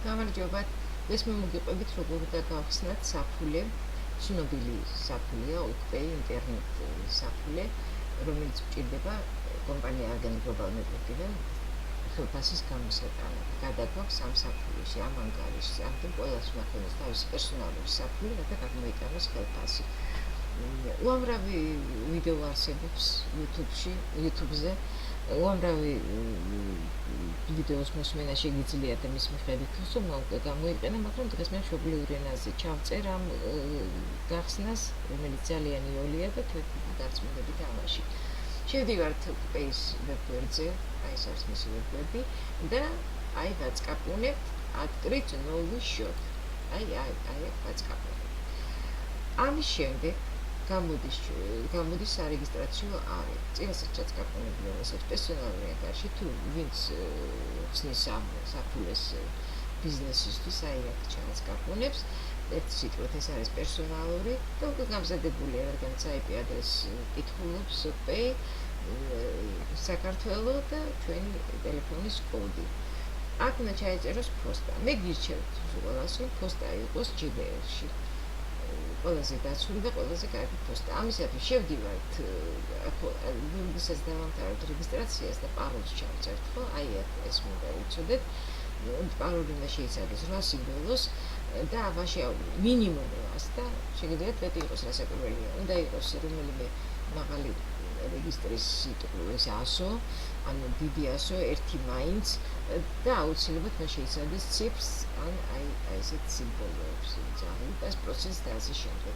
გამარჯობათ. ეს მე მოგიყვებით როგორ დაგახსნათ საფულე, ცნობილი საფულეა, უკვე ინტერნეტ საფულე, რომელიც ჭირდება კომპანია Argan Global Network-დან ხელფასის გამოსატანად. გადაგვაქვს ამ საფულეში, ამ ანგარიშში, ამიტომ ყველას ნახოს თავისი პერსონალური საფულე, რათა გამოიტანოს ხელფასი. უამრავი ვიდეო არსებობს YouTube-ზე. უამრავი ვიდეოს მოსმენა შეგიძლია და მის მიხედვით ხსოვნა უკვე გამოიყენა, მაგრამ დღეს მე მშობლიურ ენაზე ჩავწერ ამ გახსნას, რომელიც ძალიან იოლია და დარწმუნებით ამაში. შევდივართ პეის ვებგვერდზე, ეს არის მისი ვებგვერდი და აი ვაწყაპუნებთ открыть новый счет. აი ვაწყაპუნებთ. ამის შემდეგ გამოდის სარეგისტრაციო არი. წინასაჭრელად გაკონებული ეს პერსონალური ანგარიში თუ ვინც ხსნის ამ საფულეს ბიზნესისთვის აი აქ ჩანს გაკონებს. ერთ სიტყვით ეს არის პერსონალური და უკვე გამზადებულია რადგანაც IP ადრესი კითხულობს pay საქართველოს და ჩვენი ტელეფონის კოდი. აქ უნდა ჩაიწეროს პოსტა. მე გირჩევთ ყველას რომ პოსტა იყოს Gmail-ში. ყველაზე დაცული და ყველაზე კარგი პოსტა. ამისათვის შევდივართ ვისაც დავამთავრებთ რეგისტრაციას და პაროლს ჩავწერთ, ხო? აი ეს მინდა ვიცოდეთ. პაროლი უნდა შეიცავდეს 8 სიმბოლოს და ამაში მინიმუმ 8 და შეგიძლიათ მეტი იყოს რასაკვირველია. უნდა იყოს რომელიმე მაღალი რეგისტრის სიტყვი, ეს 100, ანუ დიდი 100, ერთი მაინც და აუცილებლად უნდა შეიცავდეს ციფრს, ან აი ესეთ სიმბოლოებს, ძაღლიტას პროცესს და ასე შემდეგ.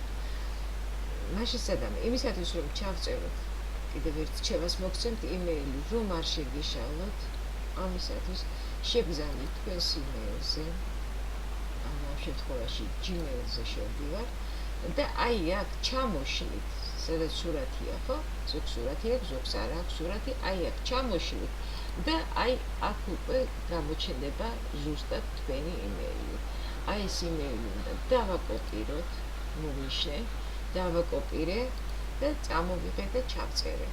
მაშინ სადამ იმისათვის რომ ჩავწეროთ, კიდევ ერთ რჩევას მოგცემთ იმეილი, რომ არ შეგეშალოთ, ამისათვის შეგზავნით თქვენს იმეილზე, ანუ ამ შემთხვევაში Gmail-ზე შევდივარ და აი აქ ჩამოშლით, სადაც სურათია, ხო? ზოგ სურათი აქვს, ზოგს არ აქვს სურათი, აი აქ ჩამოშლით და აი აქ უკვე გამოჩნდება ზუსტად თქვენი იმეილი. აი ეს იმეილი უნდა დავაკოპიროთ, მოვიშლე, დავაკოპირე და წამოვიღე და ჩავწერე.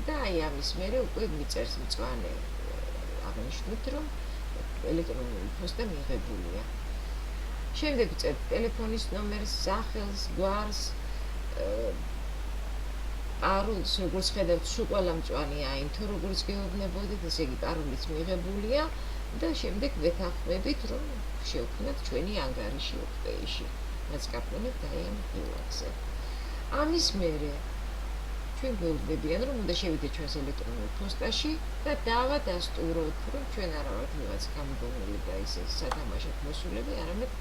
და აი ამის მერე უკვე მიწერს მწვანე აღნიშნოთ, რომ ელექტრონული პოსტა მიღებულია. შემდეგ წერთ ტელეფონის ნომერს, სახელს, გვარს, პაროლს, როგორც ხედავთ, სულ ყველა მწვანეა იმ თუ როგორც გეუბნებოდით, ესე იგი პაროლიც მიღებულია და შემდეგ ვეთანხმებით, რომ შევქმნათ ჩვენი ანგარიში პეიში. ვაწყაპუნებთ აი ამ ფილზე. ამის მერე ჩვენ გვეუბნებიან, რომ უნდა შევიდეთ ჩვენს ელექტრონულ პოსტაში და დავადასტუროთ, რომ ჩვენ არა ვართ ვიღაც გამოგონილი და ისე სათამაშოდ მოსულები, არამედ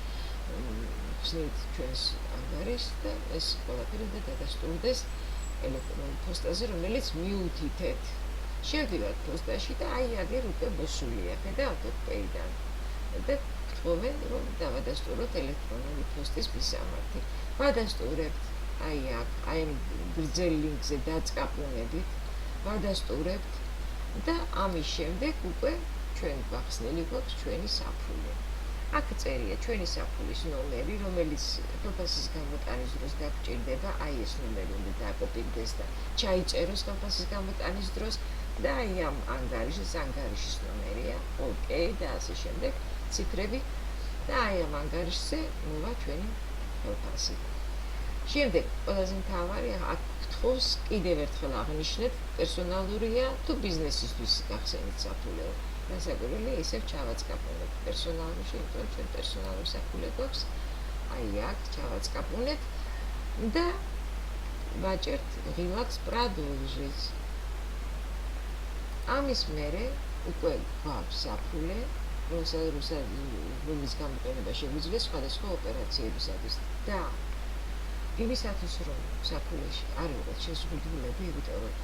ხსნით ჩვენს ანგარიშს და ეს ყველაფერი უნდა დადასტურდეს ელექტრონულ პოსტაზე, რომელიც მიუთითეთ. შევდივართ პოსტაში და აი აგერ უკვე მოსულია, ხედავთ პეიდან. და გთხოვენ, რომ დავადასტუროთ ელექტრონული პოსტის მისამართი. ვადასტურებთ აი აქ, აი ამ გრძელ ლინკზე დაწყაპუნებით, ვადასტურებთ და ამის შემდეგ უკვე ჩვენ გახსნილი გვაქვს ჩვენი საფულე. აქ წერია ჩვენი საფულის ნომერი, რომელიც ხელფასის გამოტანის დროს გაგჭირდება, აი ეს ნომერი უნდა დააკოპირდეს და ჩაიწეროს ხელფასის გამოტანის დროს და აი ამ ანგარიშის ნომერია, ოკეი და ასე შემდეგ ციფრები და აი ამ ანგარიშზე მოვა ჩვენი ხელფასი. შემდეგ ყველაზე მთავარი აქ გთხოვს კიდევ ერთხელ აღნიშნეთ, პერსონალურია თუ ბიზნესისთვის გახსენით საფულე. რასაკვირველია, ისევ ჩავაწყაპუნებთ პერსონალურში, იმიტომ ჩვენ პერსონალური საფულე გვაქვს. აი აქ ჩავაწყაპუნეთ და ვაჭერთ ღილაკს პროდუჟის. ამის მერე უკვე გვაქვს საფულე, რომლის გამოყენება შეგვიძლია სხვადასხვა ოპერაციებისათვის და იმისათვის რომ საფულეში არ ვიყოთ შეზღუდულები, იმიტომ რომ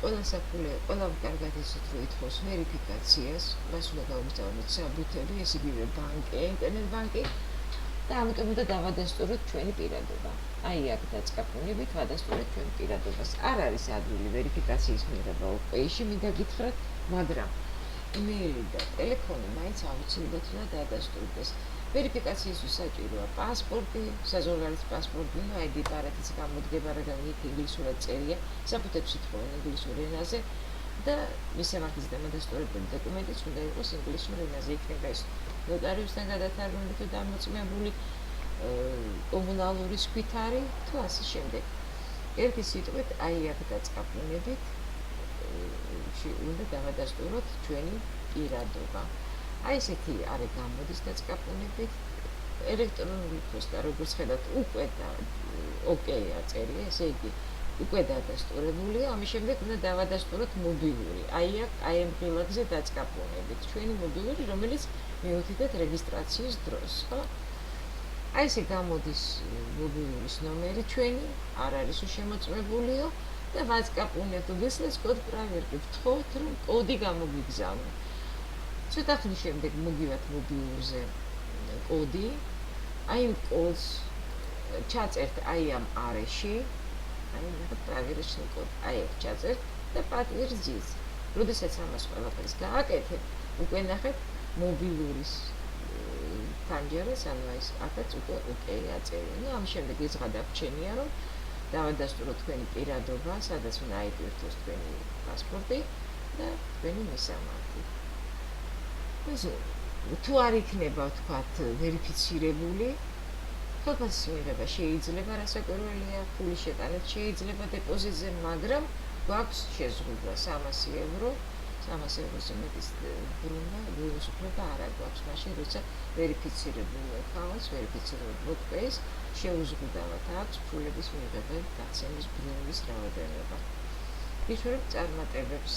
ყველა საფულე, ყველა კარგად ისეთ რომ ითხოვს ვერიფიკაციას, მას უნდა გავუსწავლოთ საბუთები, ეს იგივე ბანკი, ინტერნეტ ბანკი და ამიტომ უნდა დავადასტუროთ ჩვენი პირადობა. აი აქ დაწყაპუნებით, ვადასტურეთ ჩვენ პირადობას. არ არის ადვილი ვერიფიკაციის მიღება პეიში, მინდა გითხრათ, მაგრამ იმეილი და ტელეფონი მაინც აუცილებლად უნდა დაადასტურდეს. ვერიფიკაციისთვის საჭიროა პასპორტი, საზღვარგარეთის პასპორტი, ID პარათიც გამოდგება, რადგან იქ ინგლისურად წერია, საფუთებს ითხოვენ ინგლისურ ენაზე და მისამართის დამადასტურებელი დოკუმენტიც უნდა იყოს ინგლისურ ენაზე, იქნება ეს ნოტარიუსთან გადათარგმნილი თუ დამოწმებული კომუნალური სქვითარი თუ ასე შემდეგ. ერთი სიტყვით აი აქ დაწყაბნებით უნდა დავადასტუროთ ჩვენი პირადობა. აი ესეთი არის გამოდის დაწყაბნებით ელექტრონული პოსტა, როგორც ხედავთ, უკვე და ოკეია წერია, ესე იგი უკვე დადასტურებულია, ამის შემდეგ უნდა დავადასტუროთ მობილური. აი ამ ღილაკზე დაწყაბნებით ჩვენი მობილური, რომელიც მიუთითეთ რეგისტრაციის დროს, ხო? აი ესე გამოდის მობილურის ნომერი ჩვენი, არ არის შემოწმებულიო და ვაწყაბუნებთ business code provider-ს ვთხოვთ, რომ კოდი გამოგიგზავნო. ცოტა ხნის შემდეგ მოგივათ მობილურზე კოდი, აი ამ კოდს ჩაწერთ აი ამ არეში, აი ნახეთ provider-ში კოდი, აი აქ ჩაწერთ და პატვირთით. როდესაც ამას ყველაფერს გააკეთებ, უკვე ნახეთ მობილურის ფანჯერას, ანუ ეს აქაც უკვე ოკეი აწერია. ნუ ამ შემდეგ ის გადაგჩენია, რომ დავადასტუროთ თქვენი პირადობა, სადაც უნდა აიტვირთოს თქვენი პასპორტი და თქვენი მისამართი. თუ არ იქნება, ვთქვათ, ვერიფიცირებული, ხელფასის მიღება შეიძლება, რასაკვირველია, ფულის შეტანით შეიძლება დეპოზიტზე, მაგრამ გვაქვს შეზღუდვა 300 ევრო. 300 ევროზე მეტის ბრუნვა არ აქვს მაშინ, როცა ვერიფიცირებული აკაუნტს, ვერიფიცირებული კვეის შეუზღუდავად აქვს ფულების მიღება და დაცემის ბრუნვის რაოდენობა. ვიშურებ წარმატებებს.